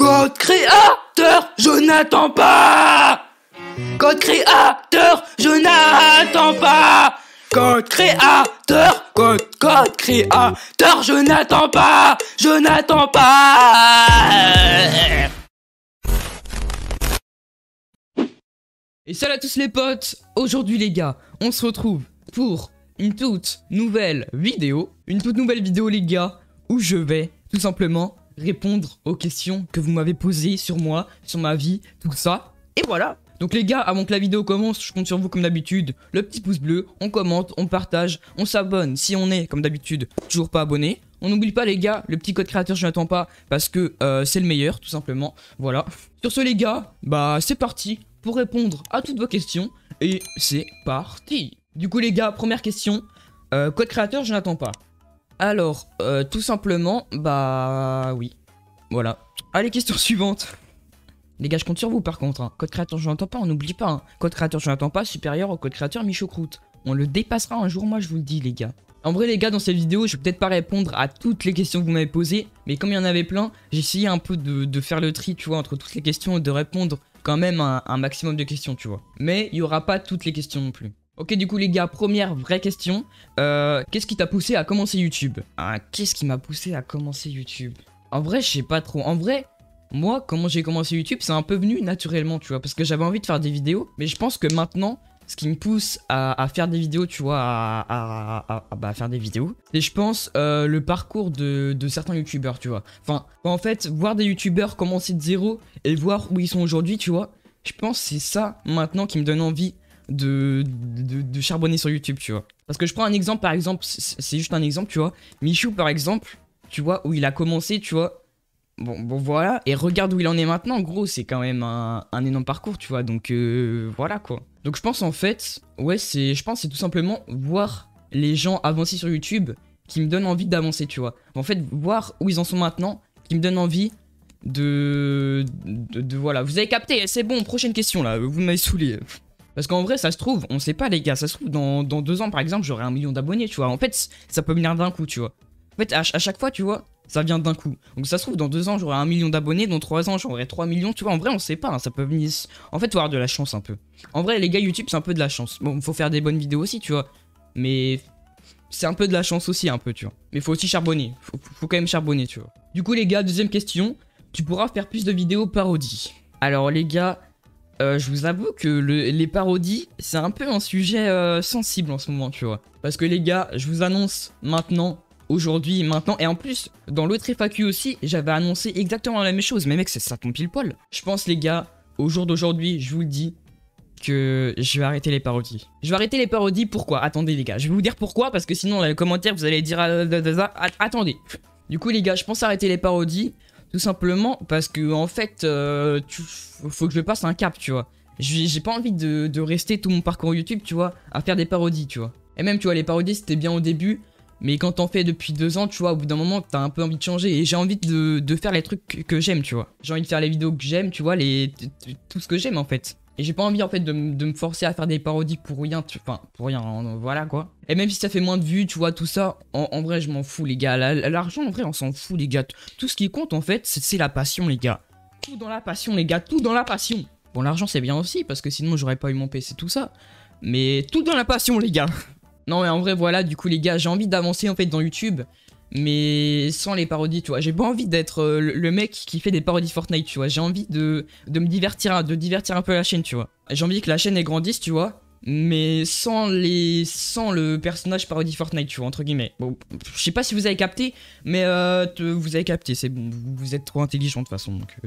Code créateur, je n'attends pas. Code créateur, je n'attends pas. Code créateur, code créateur, je n'attends pas. Je n'attends pas. Et salut à tous les potes. Aujourd'hui les gars, on se retrouve pour une toute nouvelle vidéo. Une toute nouvelle vidéo les gars, où je vais tout simplement répondre aux questions que vous m'avez posées sur moi, sur ma vie, tout ça. Et voilà. Donc les gars, avant que la vidéo commence, je compte sur vous comme d'habitude. Le petit pouce bleu, on commente, on partage, on s'abonne si on est, comme d'habitude, toujours pas abonné. On n'oublie pas les gars, le petit code créateur je n'attends pas parce que c'est le meilleur tout simplement. Voilà. Sur ce les gars, bah c'est parti pour répondre à toutes vos questions. Et c'est parti. Du coup les gars, première question. Code créateur je n'attends pas. Alors, tout simplement, bah oui. Voilà. Allez, question suivante. Les gars, je compte sur vous par contre. Hein. Code créateur je n'attends pas, on n'oublie pas. Hein. Code créateur je n'attends pas, supérieur au code créateur Michocroute. On le dépassera un jour, moi je vous le dis les gars. En vrai les gars, dans cette vidéo, je vais peut-être pas répondre à toutes les questions que vous m'avez posées, mais comme il y en avait plein, j'ai essayé un peu de faire le tri, tu vois, entre toutes les questions et de répondre quand même à un maximum de questions, tu vois. Mais il y aura pas toutes les questions non plus. Ok, du coup les gars, première vraie question. Qu'est-ce qui t'a poussé à commencer YouTube? Qu'est-ce qui m'a poussé à commencer YouTube? En vrai, je sais pas trop. En vrai, moi, comment j'ai commencé YouTube, c'est un peu venu naturellement, tu vois, parce que j'avais envie de faire des vidéos, mais je pense que maintenant, ce qui me pousse à faire des vidéos, tu vois, à faire des vidéos, c'est je pense le parcours de certains youtubeurs, tu vois. Enfin, en fait, voir des youtubeurs commencer de zéro et voir où ils sont aujourd'hui, tu vois, je pense que c'est ça maintenant qui me donne envie de charbonner sur YouTube, tu vois. Parce que je prends un exemple, par exemple, c'est juste un exemple, tu vois. Michou, par exemple, tu vois, où il a commencé, tu vois. Bon voilà, et regarde où il en est maintenant, gros, c'est quand même un énorme parcours, tu vois, donc voilà quoi. Donc je pense en fait, ouais, je pense c'est tout simplement voir les gens avancer sur YouTube qui me donne envie d'avancer, tu vois. En fait, voir où ils en sont maintenant, qui me donne envie voilà, vous avez capté, c'est bon, prochaine question là, vous m'avez saoulé. Parce qu'en vrai, ça se trouve, on sait pas les gars, ça se trouve dans 2 ans par exemple, j'aurai 1 million d'abonnés, tu vois. En fait, ça peut venir d'un coup, tu vois. En fait, à chaque fois, tu vois, ça vient d'un coup. Donc ça se trouve, dans 2 ans, j'aurai 1 million d'abonnés, dans 3 ans, j'aurai 3 millions, tu vois. En vrai, on sait pas, hein, ça peut venir... En fait, faut avoir de la chance un peu. En vrai, les gars, YouTube, c'est un peu de la chance. Bon, faut faire des bonnes vidéos aussi, tu vois. Mais c'est un peu de la chance aussi, un peu, tu vois. Mais faut aussi charbonner. Faut quand même charbonner, tu vois. Du coup, les gars, deuxième question. Tu pourras faire plus de vidéos parodies. Alors, les gars... je vous avoue que les parodies, c'est un peu un sujet sensible en ce moment, tu vois. Parce que les gars, je vous annonce maintenant, aujourd'hui, maintenant, et en plus, dans l'autre FAQ aussi, j'avais annoncé exactement la même chose. Mais mec, ça tombe pile poil. Je pense, les gars, au jour d'aujourd'hui, je vous le dis, que je vais arrêter les parodies. Je vais arrêter les parodies, pourquoi? Attendez, les gars, je vais vous dire pourquoi, parce que sinon, dans les commentaires, vous allez dire... attendez. Du coup, les gars, je pense arrêter les parodies... Tout simplement parce que en fait, faut que je passe un cap, tu vois. J'ai pas envie de rester tout mon parcours YouTube, tu vois, à faire des parodies, tu vois. Et même, tu vois, les parodies, c'était bien au début, mais quand t'en fais depuis 2 ans, tu vois, au bout d'un moment, t'as un peu envie de changer. Et j'ai envie de faire les trucs que j'aime, tu vois. J'ai envie de faire les vidéos que j'aime, tu vois, tout ce que j'aime, en fait. Et j'ai pas envie, en fait, de me forcer à faire des parodies pour rien, enfin, pour rien, voilà, quoi. Et même si ça fait moins de vues, tu vois, tout ça, en vrai, je m'en fous, les gars. L'argent, en vrai, on s'en fout, les gars. Tout ce qui compte, en fait, c'est la passion, les gars. Tout dans la passion, les gars, tout dans la passion. Bon, l'argent, c'est bien aussi, parce que sinon, j'aurais pas eu mon PC, tout ça. Mais tout dans la passion, les gars. Non, mais en vrai, voilà, du coup, les gars, j'ai envie d'avancer, en fait, dans YouTube. Mais sans les parodies, tu vois. J'ai pas envie d'être le mec qui fait des parodies Fortnite, tu vois. J'ai envie de me divertir, un peu la chaîne, tu vois. J'ai envie que la chaîne elle grandisse, tu vois. Mais sans le personnage parodie Fortnite, tu vois, entre guillemets. Bon, je sais pas si vous avez capté, mais vous avez capté, c'est bon. Vous êtes trop intelligent de toute façon, donc...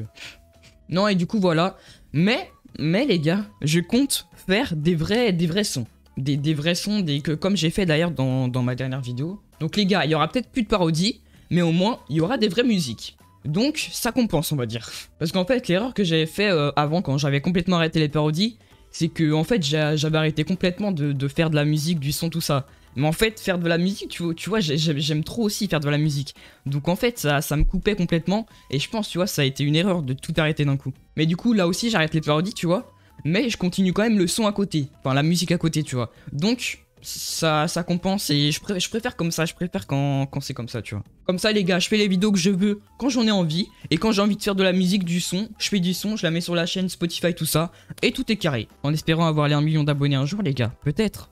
Non, et du coup, voilà. Mais les gars, je compte faire des vrais sons. Des vrais sons, comme j'ai fait d'ailleurs dans ma dernière vidéo. Donc les gars, il y aura peut-être plus de parodies, mais au moins, il y aura des vraies musiques. Donc, ça compense, on va dire. Parce qu'en fait, l'erreur que j'avais fait avant, quand j'avais complètement arrêté les parodies, c'est que, en fait, j'avais arrêté complètement de faire de la musique, du son, tout ça. Mais en fait, faire de la musique, tu vois, j'aime trop aussi faire de la musique. Donc en fait, ça me coupait complètement. Et je pense, tu vois, ça a été une erreur de tout arrêter d'un coup. Mais du coup, là aussi, j'arrête les parodies, tu vois. Mais je continue quand même le son à côté. Enfin, la musique à côté, tu vois. Donc... ça compense et je préfère comme ça, je préfère quand c'est comme ça, tu vois. Comme ça les gars, je fais les vidéos que je veux quand j'en ai envie, et quand j'ai envie de faire de la musique, du son, je fais du son, je la mets sur la chaîne Spotify, tout ça, et tout est carré. En espérant avoir les 1 million d'abonnés un jour les gars, peut-être.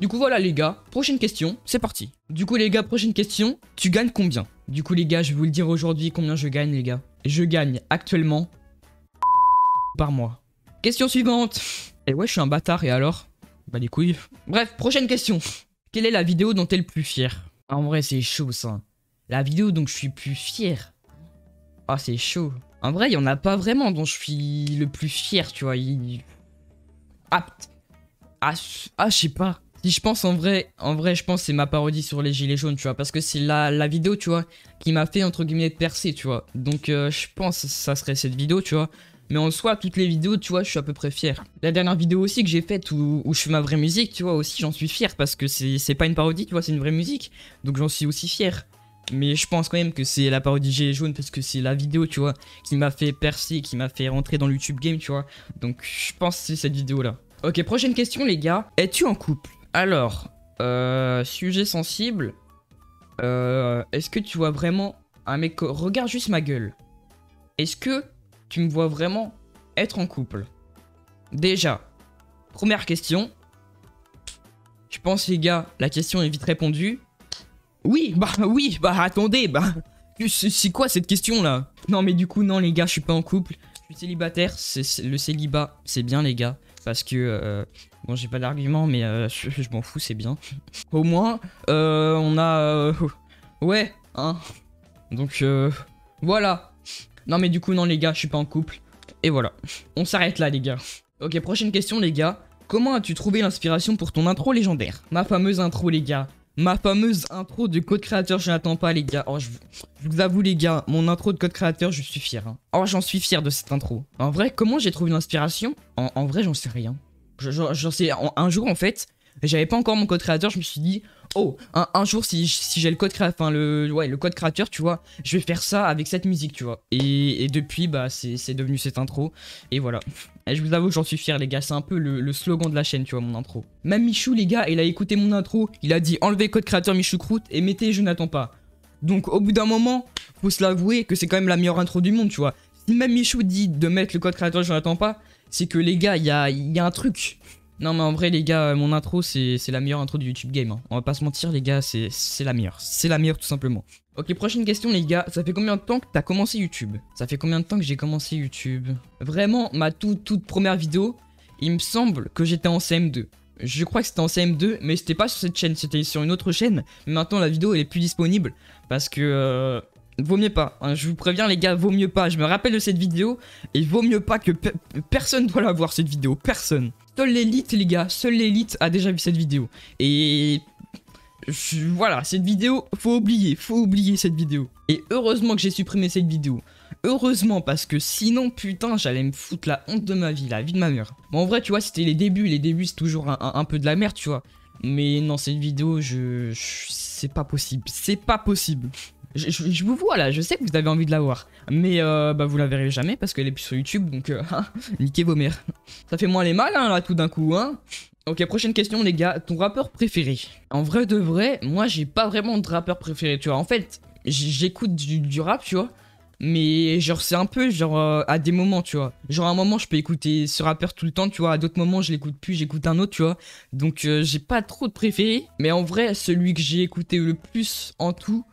Du coup voilà les gars, prochaine question, c'est parti. Du coup les gars, prochaine question, tu gagnes combien? Du coup les gars, je vais vous le dire aujourd'hui combien je gagne les gars. Je gagne actuellement par mois. Question suivante. Et ouais, je suis un bâtard, et alors? Bah les couilles. Bref, prochaine question. Quelle est la vidéo dont t'es le plus fier? En vrai, c'est chaud ça. La vidéo dont je suis plus fier. Ah, c'est chaud. En vrai, il y en a pas vraiment dont je suis le plus fier, tu vois. Je sais pas. Si je pense en vrai, je pense que c'est ma parodie sur les gilets jaunes, tu vois. Parce que c'est la vidéo, tu vois, qui m'a fait, entre guillemets, percer, tu vois. Donc, je pense que ça serait cette vidéo, tu vois. Mais en soi, toutes les vidéos, tu vois, je suis à peu près fier. La dernière vidéo aussi que j'ai faite où je fais ma vraie musique, tu vois, aussi, j'en suis fier. Parce que c'est pas une parodie, tu vois, c'est une vraie musique. Donc, j'en suis aussi fier. Mais je pense quand même que c'est la parodie Gilets jaunes parce que c'est la vidéo, tu vois, qui m'a fait percer, qui m'a fait rentrer dans le YouTube game, tu vois. Donc, je pense que c'est cette vidéo-là. Ok, prochaine question, les gars. Es-tu en couple? Alors, sujet sensible. Est-ce que tu vois vraiment un mec... Regarde juste ma gueule. Est-ce que tu me vois vraiment être en couple? Déjà, première question. Je pense les gars, la question est vite répondue. Oui, bah attendez, bah... C'est quoi cette question là? Non mais du coup non les gars, je suis pas en couple. Je suis célibataire, le célibat, c'est bien les gars. Parce que, bon j'ai pas d'argument mais je m'en fous, c'est bien. Au moins, on a... ouais, hein. Donc, voilà. Non mais du coup non les gars, je suis pas en couple. Et voilà, on s'arrête là les gars. Ok, prochaine question les gars. Comment as-tu trouvé l'inspiration pour ton intro légendaire? Ma fameuse intro les gars. Ma fameuse intro de code créateur, je n'attends pas les gars. Oh, je vous avoue les gars, mon intro de code créateur, je suis fier. Hein. Oh, j'en suis fier de cette intro. En vrai, comment j'ai trouvé l'inspiration? En vrai, j'en sais rien. J'en sais, un jour en fait, j'avais pas encore mon code créateur, je me suis dit... Oh, un jour, si j'ai le code créateur, enfin le code créateur, tu vois, je vais faire ça avec cette musique, tu vois. Et depuis, bah, c'est devenu cette intro. Et voilà. Et je vous avoue que j'en suis fier, les gars. C'est un peu le slogan de la chaîne, tu vois, mon intro. Même Michou, les gars, il a écouté mon intro. Il a dit enlevez code créateur Michou Croûte et mettez je n'attends pas. Donc, au bout d'un moment, faut se l'avouer que c'est quand même la meilleure intro du monde, tu vois. Si même Michou dit de mettre le code créateur je n'attends pas, c'est que les gars, il y a un truc. Non mais en vrai les gars, mon intro c'est la meilleure intro du YouTube game hein. On va pas se mentir les gars, c'est la meilleure. C'est la meilleure tout simplement. Ok, prochaine question les gars, ça fait combien de temps que t'as commencé YouTube? Ça fait combien de temps que j'ai commencé YouTube? Vraiment, ma toute première vidéo, il me semble que j'étais en CM2. Je crois que c'était en CM2, mais c'était pas sur cette chaîne, c'était sur une autre chaîne. Mais maintenant la vidéo elle est plus disponible, parce que... vaut mieux pas, hein, je vous préviens les gars, vaut mieux pas. Je me rappelle de cette vidéo, et vaut mieux pas que personne doit la voir cette vidéo, personne. Seule l'élite les gars, seule l'élite a déjà vu cette vidéo. Et... voilà, cette vidéo, faut oublier cette vidéo. Et heureusement que j'ai supprimé cette vidéo. Heureusement, parce que sinon, putain, j'allais me foutre la honte de ma vie, la vie de ma mère. Bon, en vrai, tu vois, c'était les débuts c'est toujours un peu de la merde, tu vois. Mais non, cette vidéo, c'est pas possible, c'est pas possible. Je vous vois là, je sais que vous avez envie de la voir. Mais bah vous la verrez jamais parce qu'elle est plus sur YouTube, donc niquez vos mères. Ça fait moins les mal hein, là tout d'un coup hein. Ok, prochaine question les gars, ton rappeur préféré? En vrai de vrai, moi j'ai pas vraiment de rappeur préféré, tu vois. En fait, j'écoute du rap, tu vois. Mais genre c'est un peu genre à des moments, tu vois. Genre à un moment je peux écouter ce rappeur tout le temps, tu vois. À d'autres moments je l'écoute plus, j'écoute un autre, tu vois. Donc j'ai pas trop de préféré. Mais en vrai, celui que j'ai écouté le plus en tout...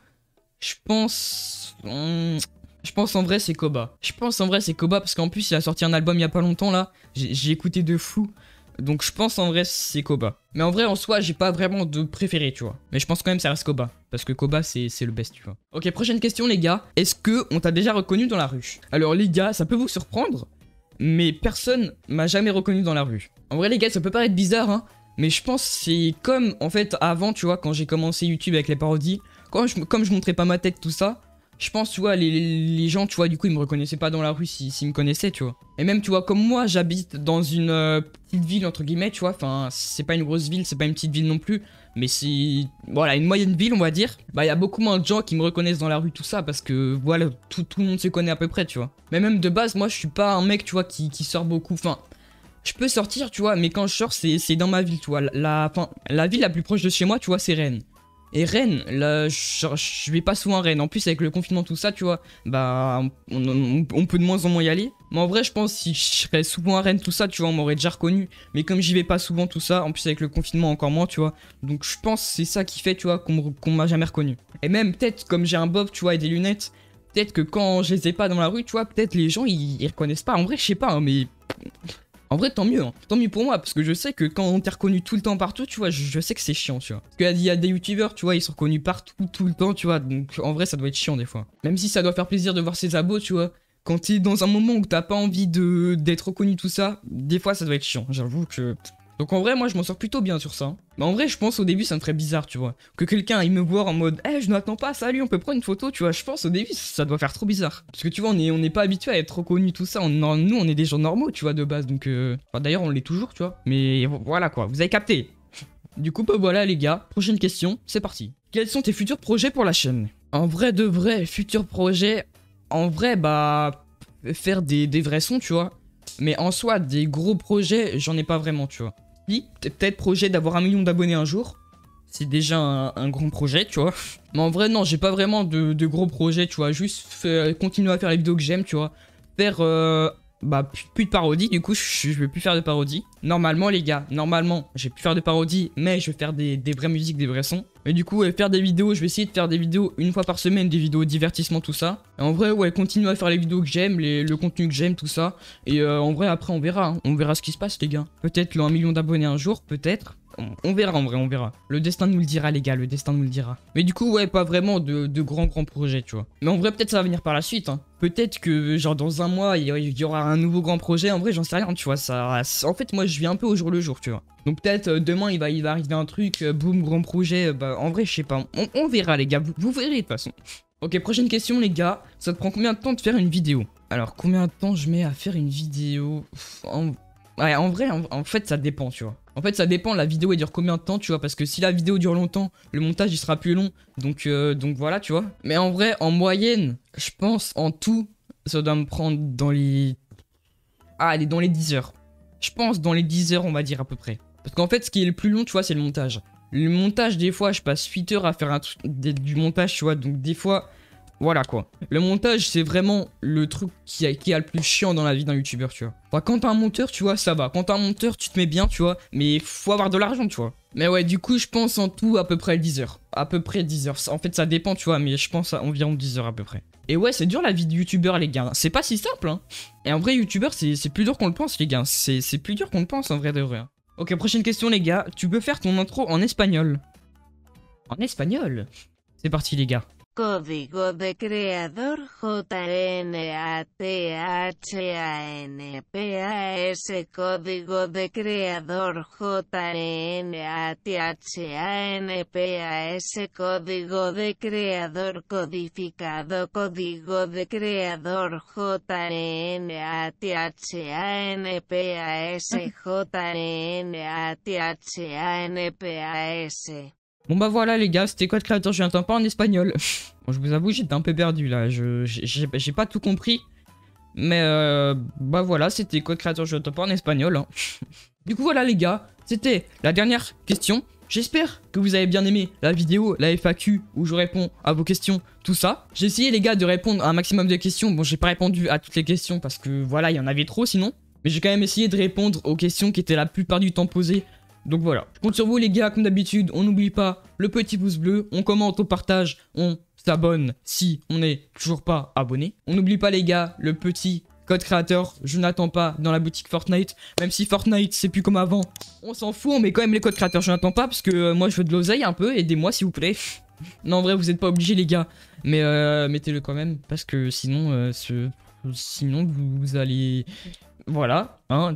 Je pense en vrai c'est Koba. Je pense en vrai c'est Koba parce qu'en plus il a sorti un album il y a pas longtemps là. J'ai écouté de fou. Donc je pense en vrai c'est Koba. Mais en vrai en soi j'ai pas vraiment de préféré tu vois. Mais je pense quand même ça reste Koba. Parce que Koba c'est le best tu vois. Ok, prochaine question les gars. Est-ce que on t'a déjà reconnu dans la rue? Alors les gars, ça peut vous surprendre, mais personne m'a jamais reconnu dans la rue. En vrai les gars, ça peut paraître bizarre hein, mais je pense c'est comme en fait avant tu vois quand j'ai commencé YouTube avec les parodies. Comme je montrais pas ma tête, tout ça, je pense, tu vois, les gens, tu vois, du coup, ils me reconnaissaient pas dans la rue s'ils me connaissaient, tu vois. Et même, tu vois, comme moi, j'habite dans une petite ville, entre guillemets, tu vois, enfin, c'est pas une grosse ville, c'est pas une petite ville non plus, mais c'est, voilà, une moyenne ville, on va dire. Bah, il y a beaucoup moins de gens qui me reconnaissent dans la rue, tout ça, parce que, voilà, tout le monde se connaît à peu près, tu vois. Mais même de base, moi, je suis pas un mec, tu vois, qui sort beaucoup, enfin... je peux sortir, tu vois, mais quand je sors, c'est dans ma ville, tu vois. Enfin, la ville la plus proche de chez moi, tu vois, c'est Rennes. Et Rennes, là, je vais pas souvent à Rennes. En plus, avec le confinement, tout ça, tu vois, bah, on peut de moins en moins y aller. Mais en vrai, je pense si je serais souvent à Rennes, tout ça, tu vois, on m'aurait déjà reconnu. Mais comme j'y vais pas souvent, tout ça, en plus avec le confinement encore moins, tu vois. Donc je pense que c'est ça qui fait, tu vois, qu'on m'a jamais reconnu. Et même peut-être, comme j'ai un bob, tu vois, et des lunettes, peut-être que quand je les ai pas dans la rue, tu vois, peut-être les gens, ils reconnaissent pas. En vrai, je sais pas, hein, mais... En vrai, tant mieux, hein. Tant mieux pour moi, parce que je sais que quand on t'est reconnu tout le temps partout, tu vois, je sais que c'est chiant, tu vois. Parce qu'il y a des youtubeurs, tu vois, ils sont reconnus partout, tout le temps, tu vois, donc en vrai, ça doit être chiant des fois. Même si ça doit faire plaisir de voir ses abos, tu vois, quand t'es dans un moment où t'as pas envie d'être reconnu, tout ça, des fois, ça doit être chiant, j'avoue que... Donc en vrai, moi, je m'en sors plutôt bien sur ça. Mais en vrai, je pense au début, ça me ferait bizarre, tu vois. Que quelqu'un, il me voit en mode, je n'attends pas, salut, on peut prendre une photo, tu vois. Je pense au début, ça doit faire trop bizarre. Parce que tu vois, on n'est pas habitué à être reconnu, tout ça. Nous, on est des gens normaux, tu vois, de base. Donc, enfin, d'ailleurs, on l'est toujours, tu vois. Mais voilà, quoi, vous avez capté. Du coup, bah voilà, les gars. Prochaine question, c'est parti. Quels sont tes futurs projets pour la chaîne? En vrai, de vrai, futurs projets... En vrai, bah... Faire des vrais sons, tu vois. Mais en soi, des gros projets, j'en ai pas vraiment, tu vois. Peut-être projet d'avoir 1 million d'abonnés un jour. C'est déjà un grand projet, tu vois. Mais en vrai, non, j'ai pas vraiment de gros projets, tu vois. Juste continuer à faire les vidéos que j'aime, tu vois. Faire, bah, plus de parodies, du coup, je vais plus faire de parodies. Normalement, les gars, normalement, je vais plus faire de parodies, mais je vais faire des vraies musiques, des vrais sons. Et du coup, faire des vidéos, je vais essayer de faire des vidéos une fois par semaine, des vidéos divertissement, tout ça. Et en vrai, ouais, continuer à faire les vidéos que j'aime, le contenu que j'aime, tout ça. Et en vrai, après, on verra, hein. On verra ce qui se passe, les gars. Peut-être le 1 million d'abonnés un jour, peut-être. On verra, en vrai, on verra. Le destin nous le dira, les gars, le destin nous le dira. Mais du coup, ouais, pas vraiment de grands projets, tu vois. Mais en vrai, peut-être ça va venir par la suite, hein. Peut-être que, genre, dans un mois, il y aura un nouveau grand projet. En vrai, j'en sais rien, tu vois. Ça, en fait, moi, je vis un peu au jour le jour, tu vois. Donc peut-être demain, il va arriver un truc, boum, grand projet. Bah, en vrai, je sais pas. On verra, les gars. Vous verrez, de toute façon. Ok, prochaine question, les gars. Ça te prend combien de temps de faire une vidéo? Alors, combien de temps je mets à faire une vidéo? Ouais, en vrai, en fait, ça dépend, tu vois. En fait, ça dépend, la vidéo, elle dure combien de temps, tu vois. Parce que si la vidéo dure longtemps, le montage, il sera plus long. Donc voilà, tu vois. Mais en vrai, en moyenne, je pense, en tout, ça doit me prendre dans les... Ah, elle est dans les 10 heures. Je pense dans les 10 heures, on va dire, à peu près. Parce qu'en fait, ce qui est le plus long, tu vois, c'est le montage. Le montage, des fois, je passe 8 heures à faire du montage, tu vois. Donc, des fois, voilà, quoi. Le montage, c'est vraiment le truc qui a le plus chiant dans la vie d'un youtubeur, tu vois. Enfin, quand t'as un monteur, tu vois, ça va. Quand t'as un monteur, tu te mets bien, tu vois. Mais faut avoir de l'argent, tu vois. Mais ouais, du coup, je pense en tout à peu près 10 heures. À peu près 10 heures. En fait, ça dépend, tu vois, mais je pense à environ 10 heures à peu près. Et ouais, c'est dur la vie de youtubeur, les gars. C'est pas si simple, hein. Et en vrai, youtubeur, c'est plus dur qu'on le pense, les gars. C'est plus dur qu'on le pense, en vrai de vrai. Ok, prochaine question, les gars. Tu peux faire ton intro en espagnol. En espagnol? C'est parti, les gars. Código de creador JNATHANPAS. Código de creador JNATHANPAS. Código de creador codificado. Código de creador JNATHANPAS. JNATHANPAS. Bon bah voilà les gars, c'était Code Créateur, je n'entends pas en espagnol. Bon, je vous avoue, j'étais un peu perdu là, j'ai pas tout compris. Mais bah voilà, c'était Code Créateur, je n'entends pas en espagnol, hein. Du coup voilà les gars, c'était la dernière question. J'espère que vous avez bien aimé la vidéo, la FAQ, où je réponds à vos questions, tout ça. J'ai essayé les gars de répondre à un maximum de questions. Bon, j'ai pas répondu à toutes les questions parce que voilà, il y en avait trop sinon. Mais j'ai quand même essayé de répondre aux questions qui étaient la plupart du temps posées. Donc voilà, je compte sur vous les gars, comme d'habitude, on n'oublie pas le petit pouce bleu, on commente, on partage, on s'abonne si on n'est toujours pas abonné. On n'oublie pas les gars, le petit Code Créateur, je n'attends pas dans la boutique Fortnite, même si Fortnite c'est plus comme avant, on s'en fout, on met quand même les codes créateurs, je n'attends pas parce que moi je veux de l'oseille un peu, aidez-moi s'il vous plaît. Non en vrai vous n'êtes pas obligés les gars, mais mettez-le quand même, parce que sinon, sinon vous allez... Voilà, hein.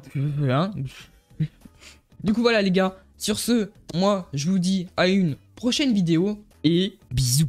Du coup voilà les gars, sur ce, moi je vous dis à une prochaine vidéo et bisous.